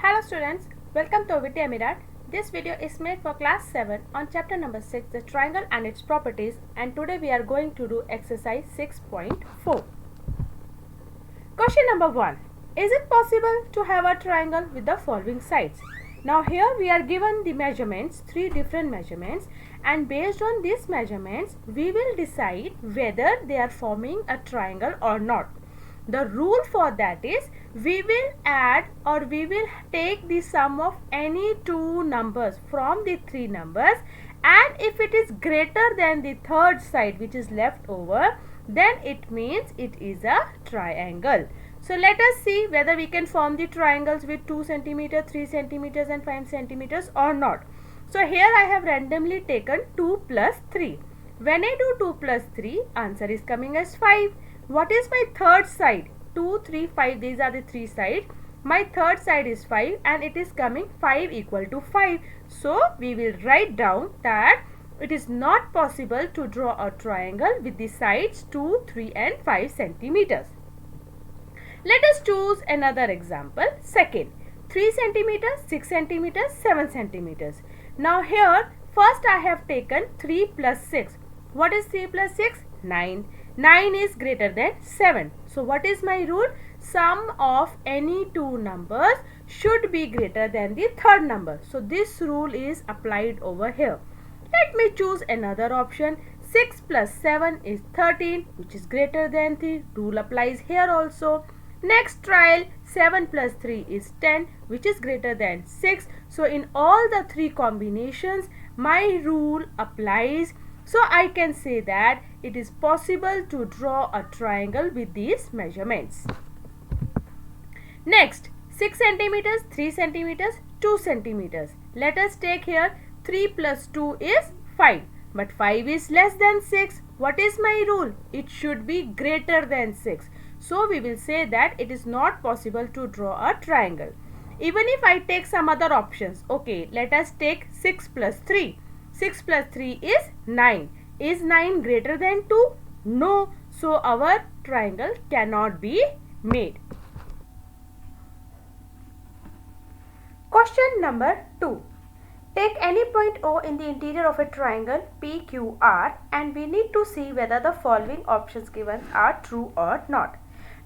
Hello students, welcome to Vidya Mirror. This video is made for class 7 on chapter number 6, the triangle and its properties, and today we are going to do exercise 6.4. Question number 1. Is it possible to have a triangle with the following sides? Now here we are given the measurements, 3 different measurements, and based on these measurements we will decide whether they are forming a triangle or not. The rule for that is we will add or we will take the sum of any two numbers from the 3 numbers, and if it is greater than the third side which is left over, then it means it is a triangle. So let us see whether we can form the triangles with 2 cm, 3 cm and 5 cm or not. So here I have randomly taken 2 plus 3. When I do 2 plus 3, answer is coming as 5. What is my third side? 2, 3, 5. These are the 3 sides. My third side is 5 and it is coming 5 equal to 5. So we will write down that it is not possible to draw a triangle with the sides 2, 3 and 5 centimeters. Let us choose another example. Second, 3 centimeters, 6 centimeters, 7 centimeters. Now here first I have taken 3 plus 6. What is 3 plus 6? 9. 9 is greater than 7. So what is my rule? Sum of any two numbers should be greater than the third number. So this rule is applied over here. Let me choose another option. 6 plus 7 is 13, which is greater than 3. Rule applies here also. Next trial, 7 plus 3 is 10, which is greater than 6. So in all the 3 combinations, my rule applies. So I can say that it is possible to draw a triangle with these measurements. Next, 6 centimeters, 3 centimeters, 2 centimeters. Let us take here 3 plus 2 is 5. But 5 is less than 6. What is my rule? It should be greater than 6. So we will say that it is not possible to draw a triangle. Even if I take some other options. Okay, let us take 6 plus 3. 6 plus 3 is 9. Is 9 greater than 2? No. So our triangle cannot be made. Question number 2. Take any point O in the interior of a triangle PQR and we need to see whether the following options given are true or not.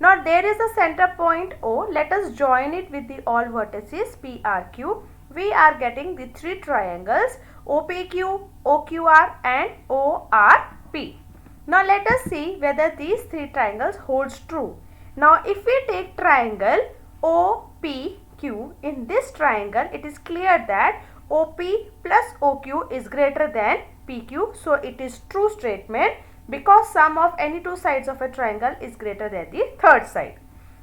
Now there is a center point O. Let us join it with the all vertices PRQ. We are getting the 3 triangles OPQ, OQR and ORP. Now let us see whether these 3 triangles holds true. Now if we take triangle OPQ, in this triangle it is clear that OP plus OQ is greater than PQ. So it is true statement because sum of any two sides of a triangle is greater than the third side.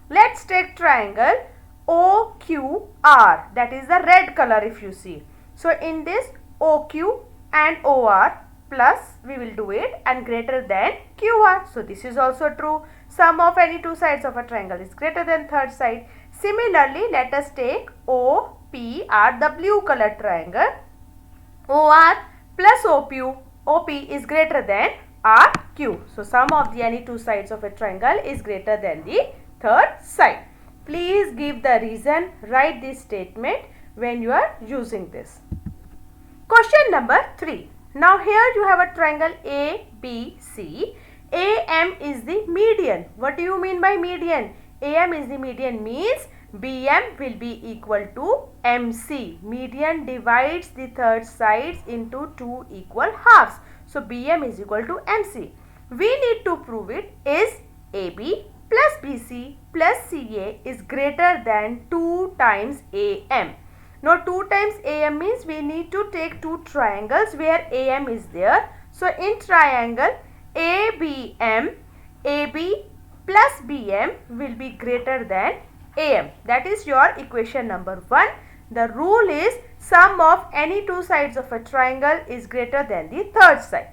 Let's take triangle OQR, that is the red color if you see. So in this OQ and OR plus we will do it and greater than QR. So this is also true. Sum of any two sides of a triangle is greater than third side. Similarly, let us take OPR, the blue color triangle. OR plus OP is greater than RQ. So sum of the any two sides of a triangle is greater than the third side. Please give the reason, write this statement when you are using this. Question number 3. Now here you have a triangle ABC. AM is the median. What do you mean by median? AM is the median means BM will be equal to MC. Median divides the third sides into 2 equal halves. So BM is equal to MC. We need to prove it is AB plus BC plus CA is greater than 2 times AM. Now 2 times AM means we need to take 2 triangles where AM is there. So in triangle ABM, AB plus BM will be greater than AM. That is your equation number 1. The rule is sum of any two sides of a triangle is greater than the third side.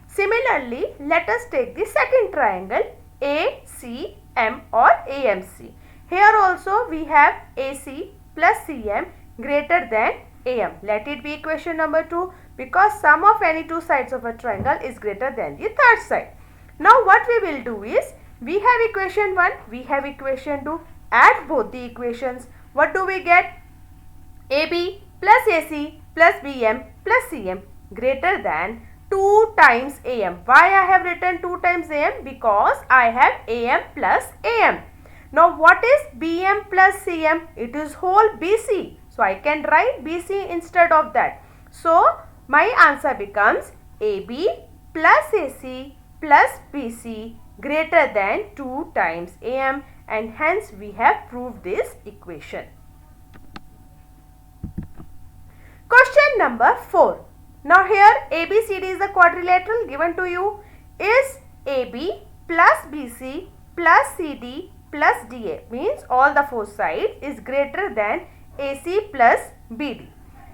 Similarly, let us take the second triangle ACM or AMC. Here also we have AC plus CM greater than AM. Let it be equation number 2 because sum of any two sides of a triangle is greater than the third side. Now what we will do is, we have equation 1, we have equation 2. Add both the equations. What do we get? AB plus AC plus BM plus CM greater than 2 times AM. Why I have written 2 times AM? Because I have AM plus AM. Now what is BM plus CM? It is whole BC. So I can write BC instead of that. So my answer becomes AB plus AC plus BC greater than 2 times AM, and hence we have proved this equation. Question number 4. Now here ABCD is a quadrilateral given to you. Is AB plus BC plus CD plus DA, means all the four sides, is greater than AC plus BD.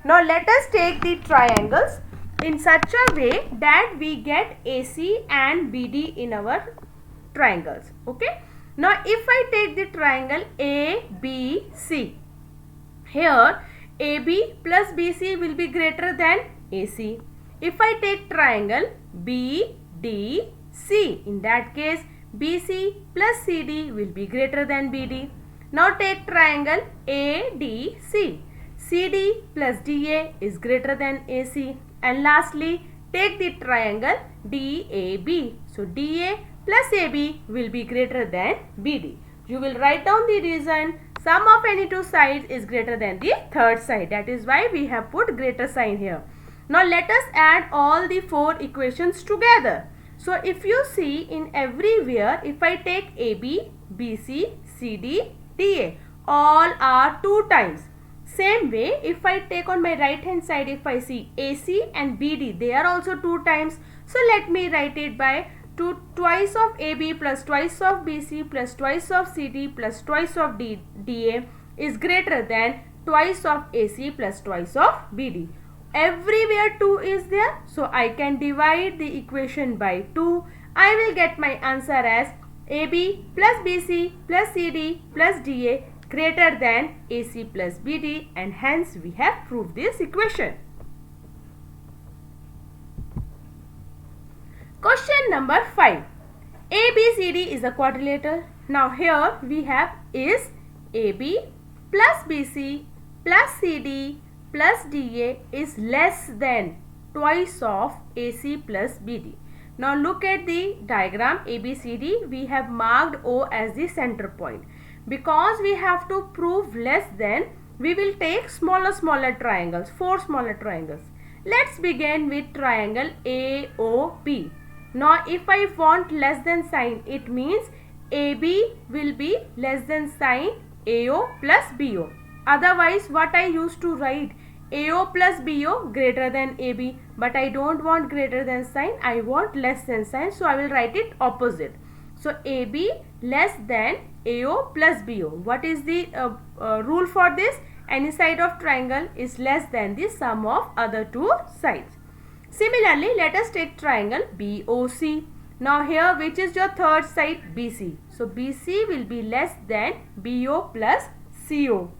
Now let us take the triangles in such a way that we get AC and BD in our triangles. Okay. Now if I take the triangle ABC, here AB plus BC will be greater than AC. If I take triangle BDC, in that case BC plus CD will be greater than BD. Now take triangle ADC. CD plus DA is greater than AC. And lastly, take the triangle DAB. So DA plus AB will be greater than BD. You will write down the reason. Sum of any two sides is greater than the third side. That is why we have put greater sign here. Now let us add all the four equations together. So if you see in everywhere, if I take AB, BC, CD, DA, all are 2 times. Same way, if I take on my right hand side, if I see AC and BD, they are also 2 times. So let me write it by twice of AB plus twice of BC plus twice of CD plus twice of DA is greater than twice of AC plus twice of BD. Everywhere 2 is there, so I can divide the equation by 2. I will get my answer as AB plus BC plus CD plus DA greater than AC plus BD, and hence we have proved this equation. Question number 5. ABCD is a quadrilateral. Now here we have is AB plus BC plus CD plus DA is less than twice of AC plus BD. Now look at the diagram ABCD. We have marked O as the center point. Because we have to prove less than, we will take smaller triangles, 4 smaller triangles. Let's begin with triangle AOB. Now if I want less than sign, it means AB will be less than sign AO plus BO. Otherwise what I used to write, AO plus BO greater than AB, but I don't want greater than sign, I want less than sign, so I will write it opposite. So AB less than AO plus BO. What is the rule for this? Any side of triangle is less than the sum of other two sides. Similarly, let us take triangle BOC. Now here, which is your third side? BC. So BC will be less than BO plus CO.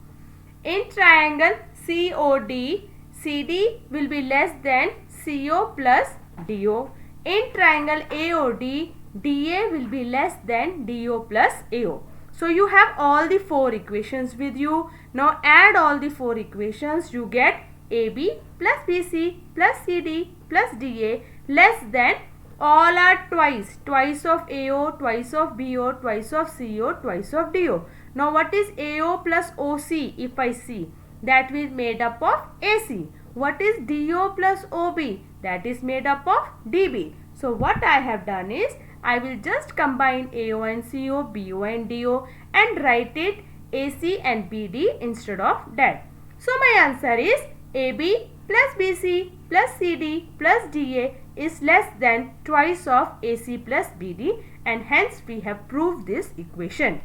In triangle COD, CD will be less than CO plus DO. In triangle AOD, DA will be less than DO plus AO. So you have all the 4 equations with you. Now add all the 4 equations. You get AB plus BC plus CD plus DA less than, all are twice of AO, twice of BO, twice of CO, twice of DO. Now what is AO plus OC? If I see, that is made up of AC. What is DO plus OB? That is made up of DB. So what I have done is, I will just combine AO and CO, BO and DO, and write it AC and BD instead of that. So my answer is AB plus BC plus CD plus DA is less than twice of AC plus BD, and hence we have proved this equation.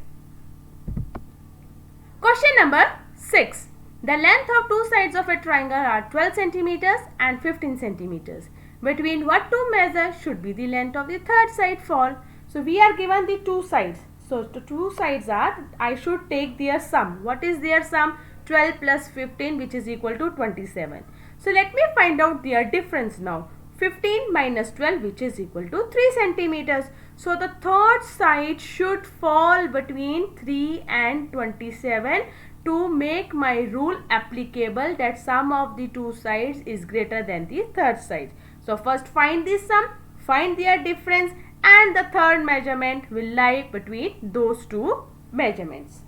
Question number 6. The length of two sides of a triangle are 12 centimeters and 15 centimeters. Between what two measures should be the length of the third side fall? So we are given the two sides. So the two sides are, I should take their sum. What is their sum? 12 plus 15, which is equal to 27. So let me find out their difference now. 15 minus 12, which is equal to 3 centimeters. So the third side should fall between 3 and 27 to make my rule applicable, that sum of the two sides is greater than the third side. So first find the sum, find their difference, and the third measurement will lie between those two measurements.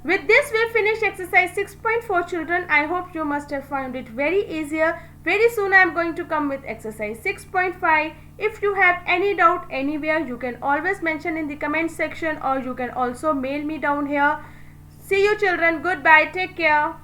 With this we finish exercise 6.4 children. I hope you must have found it very easier. Very soon I am going to come with exercise 6.5. If you have any doubt anywhere, you can always mention in the comment section, or you can also mail me down here. See you children. Goodbye. Take care.